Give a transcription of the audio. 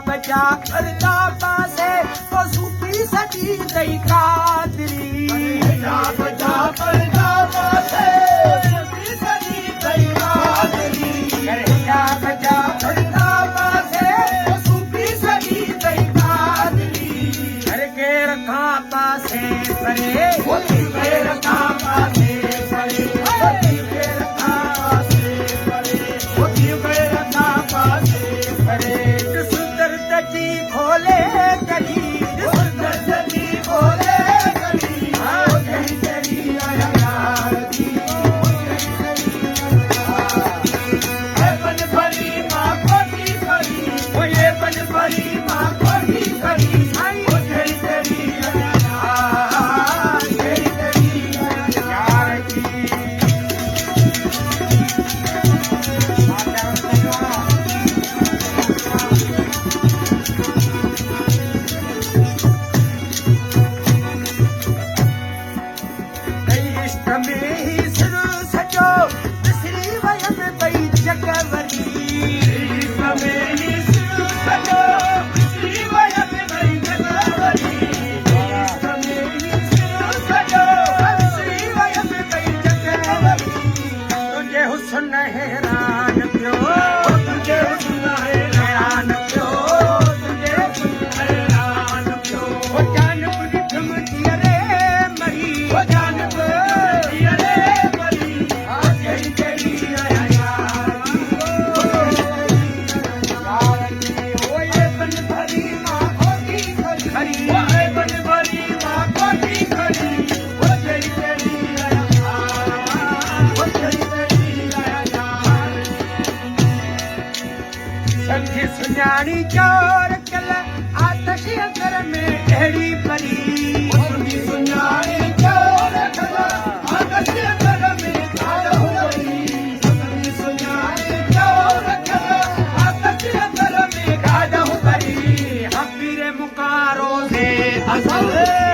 बचा करता पासे वो सूफी सजी दई कादरी बचा करता पासे सूफी सजी दई कादरी बचा करता पासे वो सूफी सजी दई कादरी करके रखा पासे परे के रखा पासे परे के रखा पासे परे के रखा पासे परे जी खोले कली सुंदर जी खोले कली तेरी तेरी आया यार दी बन भरी माँ कोठी खड़ी वो ये बन भरी माँ कोठी खड़ी तेरी तेरी आया यार तेरी तेरी आया यार दी सुञाणी चोर कल आतश अंदर में अहिड़ी परी सुञाणी चोर कल आतश अंदर में काढ़ो परी सुञाणी चोर कल आतश अंदर में काढ़ो परी हबीरे मुकारो से असल